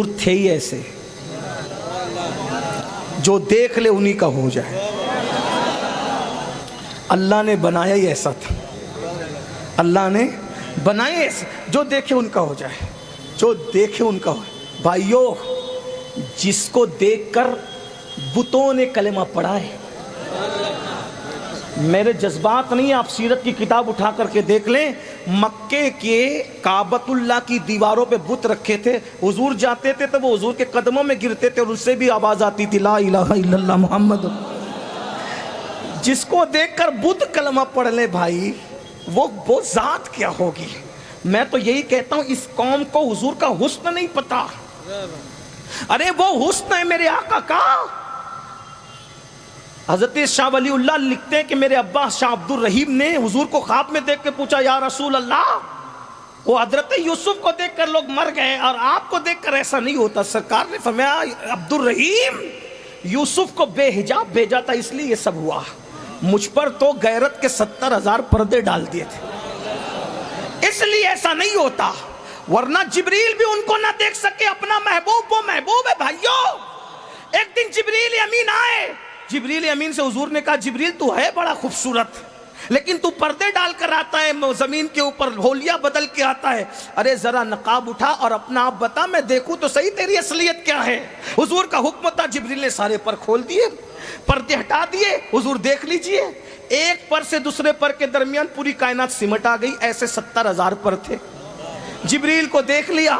حضور تھے ہی ایسے، جو دیکھ لے انہی کا ہو جائے۔ اللہ نے بنایا ہی ایسا تھا، اللہ نے بنایا ایسا، جو دیکھے ان کا ہو جائے، جو دیکھے ان کا ہو جائے۔ بھائیو، جس کو دیکھ کر بتوں نے کلمہ پڑھا ہے، میرے جذبات نہیں، آپ سیرت کی کتاب اٹھا کر کے دیکھ لیں، مکے کے کعبۃ اللہ کی دیواروں پہ بت رکھے تھے، حضور جاتے تھے تو وہ حضور کے قدموں میں گرتے تھے اور ان سے بھی آواز آتی تھی لا الہ الا اللہ محمد۔ جس کو دیکھ کر بت کلمہ پڑھ لے بھائی، وہ ذات کیا ہوگی۔ میں تو یہی کہتا ہوں، اس قوم کو حضور کا حسن نہیں پتا۔ ارے وہ حسن ہے میرے آقا کا۔ حضرت شاہ ولی اللہ لکھتے ہیں کہ میرے ابا شاہ عبد الرحیم نے حضور کو خواب میں دیکھ کے پوچھا یا رسول اللہ، وہ حضرت یوسف کو دیکھ کر لوگ مر گئے اور آپ کو دیکھ کر ایسا نہیں ہوتا۔ سرکار نے فرمایا عبد الرحیم، یوسف کو بے حجاب بھیجا تھا اس لیے یہ سب ہوا، مجھ پر تو غیرت کے 70,000 پردے ڈال دیے تھے، اس لیے ایسا نہیں ہوتا۔ ورنہ جبریل بھی ان کو نہ دیکھ سکے، اپنا محبوب وہ محبوب ہے بھائیو۔ ایک دن جبریل امین آئے، جبریل امین سے حضور نے کہا جبریل تو ہے بڑا خوبصورت، لیکن تو پردے ڈال کر آتا ہے، زمین کے اوپر ہولیا بدل کے آتا ہے، ارے ذرا نقاب اٹھا اور اپنا آپ بتا، میں دیکھوں تو صحیح تیری اصلیت کیا ہے۔ حضور کا حکم تھا، جبریل نے سارے پر کھول دیے، پردے ہٹا دیے، حضور دیکھ لیجئے، ایک پر سے دوسرے پر کے درمیان پوری کائنات سمٹ آ گئی، ایسے 70,000 پر تھے۔ جبریل کو دیکھ لیا،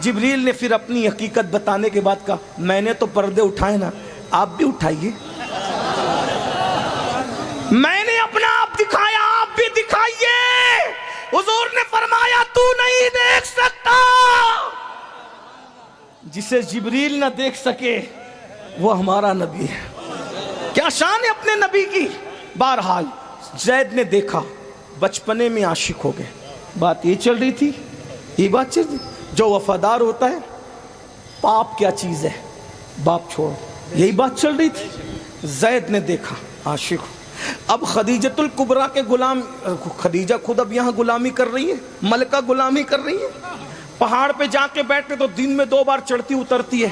جبریل نے پھر اپنی حقیقت بتانے کے بعد کہا میں نے تو پردے اٹھائے نا، آپ بھی اٹھائیے، میں نے اپنا آپ دکھایا، آپ بھی دکھائیے۔ حضور نے فرمایا تو نہیں دیکھ سکتا، جسے جبریل نہ دیکھ سکے وہ ہمارا نبی ہے۔ کیا شان ہے اپنے نبی کی۔ بہرحال زید نے دیکھا، بچپنے میں عاشق ہو گئے، بات یہ چل رہی تھی، یہ بات چل رہی، جو وفادار ہوتا ہے، باپ کیا چیز ہے، باپ چھوڑ، یہی بات چل رہی تھی۔ زید نے دیکھا، عاشق ہو۔ اب خدیجۃ الکبریٰ کے غلام، خدیجہ خود اب یہاں غلامی کر رہی ہے، ملکہ غلامی کر رہی ہے، پہاڑ پہ جا کے بیٹھتے تو دن میں 2 بار چڑھتی اترتی ہے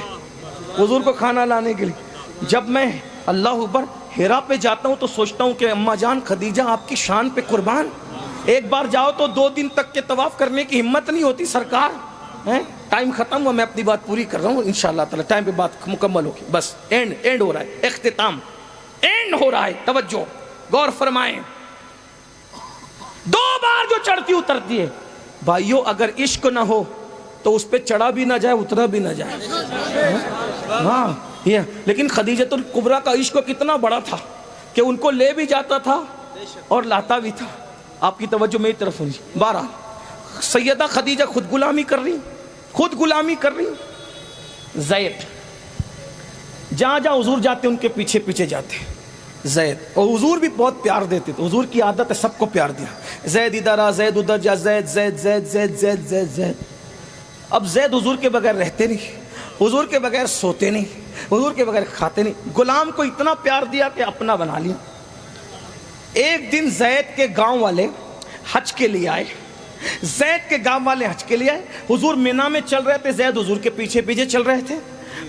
حضور کو کھانا لانے کے لیے۔ جب میں اللہ اکبر ہیرا پہ جاتا ہوں تو سوچتا ہوں کہ اماں جان خدیجہ آپ کی شان پہ قربان، ایک بار جاؤ تو 2 دن تک کے طواف کرنے کی ہمت نہیں ہوتی سرکار۔ ٹائم ختم ہوا، میں اپنی بات پوری کر رہا ہوں انشاءاللہ تعالی، ٹائم پہ بات مکمل ہوگی، بس اینڈ ہو رہا ہے، اختتام اینڈ ہو رہا ہے، توجہ غور فرمائیں۔ 2 بار جو چڑھتی اترتی ہے بھائیو، اگر عشق نہ ہو تو اس پہ چڑھا بھی نہ جائے اترا بھی نہ جائے۔ ہاں یہ لیکن خدیجۃ الکبریٰ کا عشق کتنا بڑا تھا کہ ان کو لے بھی جاتا تھا اور لاتا بھی تھا۔ آپ کی توجہ میری طرف ہونی۔ بہرحال سیدہ خدیجہ خود غلامی کر رہی، خود غلامی کر رہی۔ زید جہاں جہاں حضور جاتے ان کے پیچھے پیچھے جاتے زید، اور حضور بھی بہت پیار دیتے تھے، حضور کی عادت ہے سب کو پیار دیا، زید ادھر آ، زید ادھر جا، زید زید زید زید زید زید زید۔ اب زید حضور کے بغیر رہتے نہیں، حضور کے بغیر سوتے نہیں، حضور کے بغیر کھاتے نہیں، غلام کو اتنا پیار دیا کہ اپنا بنا لیا۔ ایک دن زید کے گاؤں والے حج کے لیے آئے، زید کے گاؤں والے حج کے لیے آئے، حضور مینا میں چل رہے تھے، زید حضور کے پیچھے پیچھے چل رہے تھے،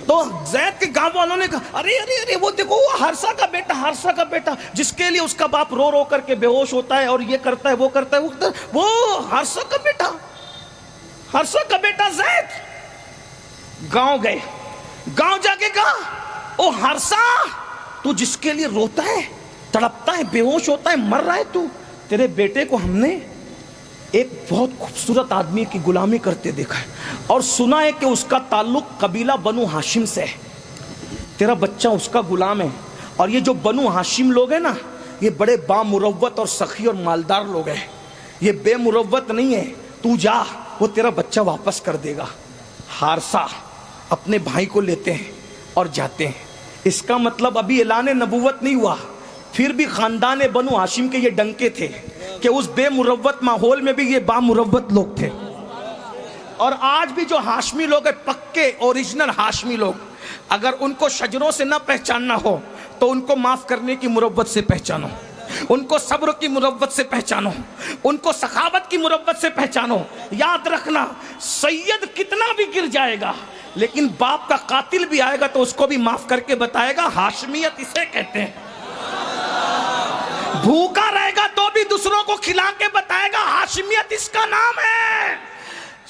تو زید کے گاؤں والوں نے کہا ارے ارے ارے وہ دیکھو وہ حارثہ کا بیٹا، حارثہ کا بیٹا، جس کے لیے اس کا باپ رو رو کر کے بے ہوش ہوتا ہے اور یہ کرتا ہے وہ کرتا ہے، وہ حارثہ کا بیٹا، حارثہ کا بیٹا زید۔ گاؤں گئے، گاؤں جا کے کہا او حارثہ، تو جس کے لیے روتا ہے، تڑپتا ہے، بے ہوش ہوتا ہے، مر رہا ہے، تو تیرے بیٹے کو ہم نے ایک بہت خوبصورت آدمی کی غلامی کرتے دیکھا ہے اور سنا ہے کہ اس کا تعلق قبیلہ بنو ہاشم سے ہے، تیرا بچہ اس کا غلام ہے، اور یہ جو بنو ہاشم لوگ ہیں نا یہ بڑے بامروت اور سخی اور مالدار لوگ ہیں، یہ بے مروت نہیں ہے، تو جا وہ تیرا بچہ واپس کر دے گا۔ حارثہ اپنے بھائی کو لیتے ہیں اور جاتے ہیں۔ اس کا مطلب ابھی اعلان نبوت نہیں ہوا، پھر بھی خاندان بنو ہاشم کے یہ ڈنکے تھے کہ اس بے مروت ماحول میں بھی یہ بامروت لوگ تھے۔ اور آج بھی جو ہاشمی لوگ ہیں، پکے اوریجنل ہاشمی لوگ، اگر ان کو شجروں سے نہ پہچاننا ہو تو ان کو معاف کرنے کی مروت سے پہچانو، ان کو صبر کی مروت سے پہچانو، ان کو سخاوت کی مروت سے پہچانو۔ یاد رکھنا سید کتنا بھی گر جائے گا لیکن باپ کا قاتل بھی آئے گا تو اس کو بھی معاف کر کے بتائے گا ہاشمیت اسے کہتے ہیں. بھوکا رہے گا تو بھی دوسروں کو کھلا کے بتائے گا ہاشمیت اس کا نام ہے.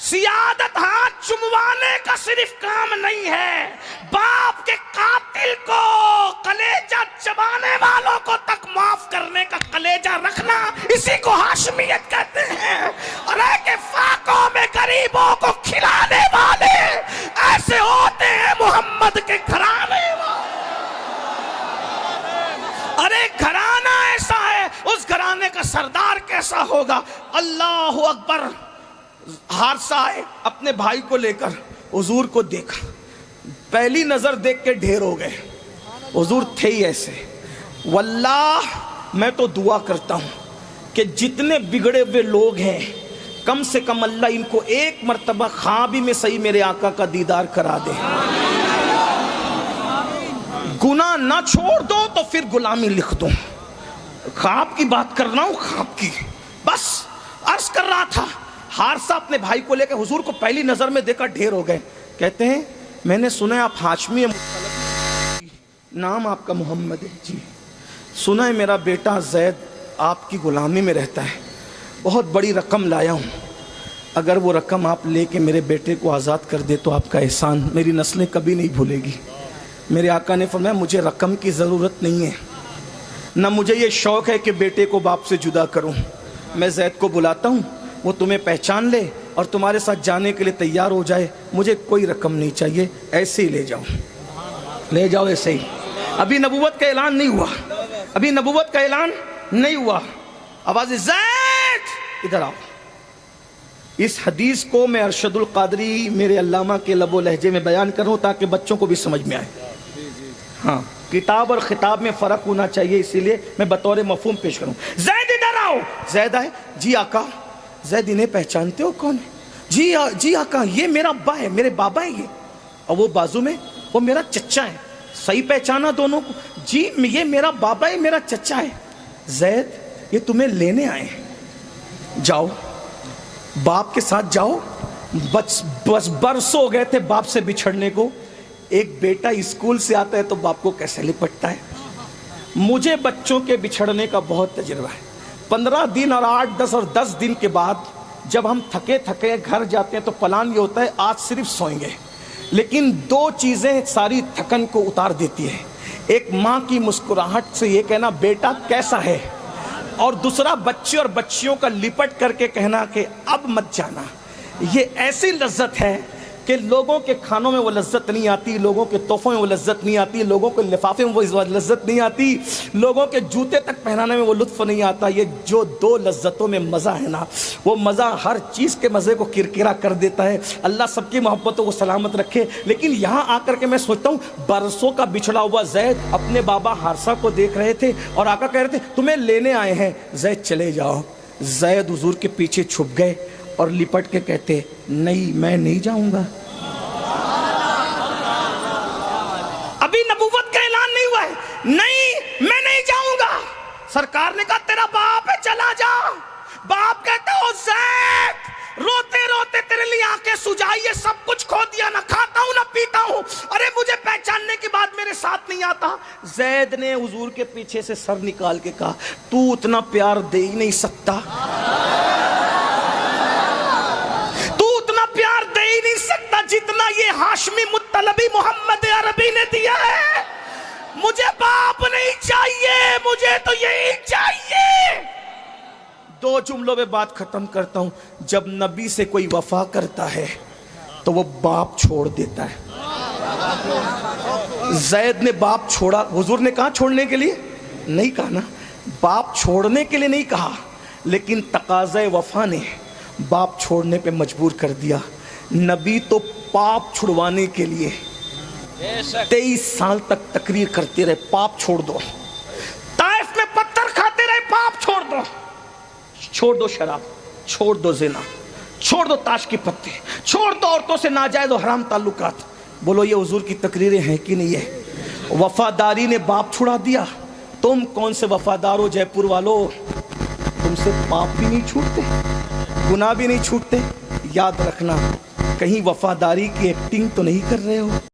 سیادت ہاتھ چموانے کا صرف کام نہیں ہے، باپ کے قاتل کو، کلیجہ چبانے والوں کو تک معاف کرنے کا کلیجہ رکھنا، اسی کو ہاشمیت کہتے ہیں. اور اے کہ فاقوں میں غریبوں کو کھلانے والے ایسے ہوتے ہیں محمد کے گھرانے والے. ارے گھرانہ ایسا ہے، اس گھرانے کا سردار کیسا ہوگا. اللہ اکبر. حارثہ آئے اپنے بھائی کو لے کر، حضور کو دیکھا، پہلی نظر دیکھ کے ڈھیر ہو گئے. حضور تھے ہی ایسے. واللہ میں تو دعا کرتا ہوں کہ جتنے بگڑے ہوئے لوگ ہیں کم سے کم اللہ ان کو ایک مرتبہ خوابی میں صحیح میرے آقا کا دیدار کرا دے. گناہ نہ چھوڑ دو تو پھر غلامی لکھ دو. خواب کی بات کر رہا ہوں، خواب کی. بس عرض کر رہا تھا، حارثہ اپنے بھائی کو لے کے حضور کو پہلی نظر میں دیکھا ڈھیر ہو گئے. کہتے ہیں میں نے سنا ہے آپ ہاشمی مطلب، نام آپ کا محمد ہے. جی سنا ہے میرا بیٹا زید آپ کی غلامی میں رہتا ہے، بہت بڑی رقم لایا ہوں، اگر وہ رقم آپ لے کے میرے بیٹے کو آزاد کر دے تو آپ کا احسان میری نسلیں کبھی نہیں بھولے گی. میرے آقا نے فرمایا مجھے رقم کی ضرورت نہیں ہے، نہ مجھے یہ شوق ہے کہ بیٹے کو باپ سے جدا کروں. میں زید کو بلاتا ہوں، وہ تمہیں پہچان لے اور تمہارے ساتھ جانے کے لیے تیار ہو جائے. مجھے کوئی رقم نہیں چاہیے، ایسے ہی لے جاؤ، لے جاؤ ایسے ہی. ابھی نبوت کا اعلان نہیں ہوا، ابھی نبوت کا اعلان نہیں ہوا. آواز زید ادھر آؤ. اس حدیث کو میں ارشد القادری میرے علامہ کے لب و لہجے میں بیان کروں تاکہ بچوں کو بھی سمجھ میں آئے. ہاں کتاب اور خطاب میں فرق ہونا چاہیے، اسی لیے میں بطور مفہوم پیش کروں. زید ادھر آؤ. زید آئے. جی آقا. زید انہیں پہچانتے ہو کون ہے؟ جی آقا یہ میرا ابا ہے، میرے بابا ہے یہ، اور وہ بازو میں وہ میرا چچا ہے. صحیح پہچانا دونوں کو؟ جی یہ میرا بابا ہے، میرا چچا ہے. زید یہ تمہیں لینے آئے ہیں، جاؤ باپ کے ساتھ جاؤ. بس برسوں ہو گئے تھے باپ سے بچھڑنے کو. ایک بیٹا اسکول سے آتا ہے تو باپ کو کیسے لپٹتا ہے. مجھے بچوں کے بچھڑنے کا بہت تجربہ ہے. 15 دن اور 8 10 اور 10 دن کے بعد جب ہم تھکے گھر جاتے ہیں تو پلان یہ ہوتا ہے آج صرف سوئیں گے. لیکن 2 چیزیں ساری تھکن کو اتار دیتی ہے. ایک ماں کی مسکراہٹ سے یہ کہنا بیٹا کیسا ہے، اور دوسرا بچے اور بچیوں کا لپٹ کر کے کہنا کہ اب مت جانا. یہ ایسی لذت ہے کہ لوگوں کے کھانوں میں وہ لذت نہیں آتی، لوگوں کے تحفوں میں وہ لذت نہیں آتی، لوگوں کے لفافے میں وہ لذت نہیں آتی، لوگوں کے جوتے تک پہنانے میں وہ لطف نہیں آتا. یہ جو 2 لذتوں میں مزہ ہے نا، وہ مزہ ہر چیز کے مزے کو کرکرا کر دیتا ہے. اللہ سب کی محبتوں کو سلامت رکھے. لیکن یہاں آ کر کے میں سوچتا ہوں برسوں کا بچھڑا ہوا زید اپنے بابا حارثہ کو دیکھ رہے تھے اور آقا کہہ رہے تھے تمہیں لینے آئے ہیں، زید چلے جاؤ. زید حضور کے پیچھے چھپ گئے اور لپٹ کے کہتے نہیں میں نہیں جاؤں گا. ابھی نبوت کا اعلان نہیں ہوا ہے. نہیں میں نہیں جاؤں گا. سرکار نے کہا تیرا باپ ہے چلا جا. باپ کہتا ہو زید روتے روتے تیرے لیے آنکھیں سجائیے، سب کچھ کھو دیا، نہ کھاتا ہوں نہ پیتا ہوں، ارے مجھے پہچاننے کے بعد میرے ساتھ نہیں آتا. زید نے حضور کے پیچھے سے سر نکال کے کہا تو اتنا پیار دے ہی نہیں سکتا، جتنا یہ ہاشمی مطلبی محمد عربی نے دیا ہے. مجھے باپ نہیں چاہیے، مجھے تو یہی چاہیے. 2 جملوں میں بات ختم کرتا ہوں. جب نبی سے کوئی وفا کرتا ہے تو وہ باپ چھوڑ دیتا ہے. زید نے باپ چھوڑا. حضور نے کہا چھوڑنے کے لیے نہیں کہا نا، باپ چھوڑنے کے لیے نہیں کہا، لیکن تقاضۂ وفا نے باپ چھوڑنے پہ مجبور کر دیا. نبی تو پاپ چھڑوانے کے لیے 23 سال تک تقریر کرتے رہے پاپ چھوڑ دو. طائف میں پتھر کھاتے رہے پاپ چھوڑ دو. چھوڑ دو شراب، چھوڑ دو زنا، چھوڑ دو تاش کی پتے، چھوڑ دو عورتوں سے ناجائز و حرام تعلقات. بولو یہ حضور کی تقریریں ہیں کہ نہیں ہے؟ وفاداری نے باپ چھڑا دیا. تم کون سے وفادار ہو جے پور والو؟ تم سے پاپ بھی نہیں چھوٹتے، گناہ بھی نہیں چھوٹتے. یاد رکھنا کہیں وفاداری کی ایکٹنگ تو نہیں کر رہے ہو؟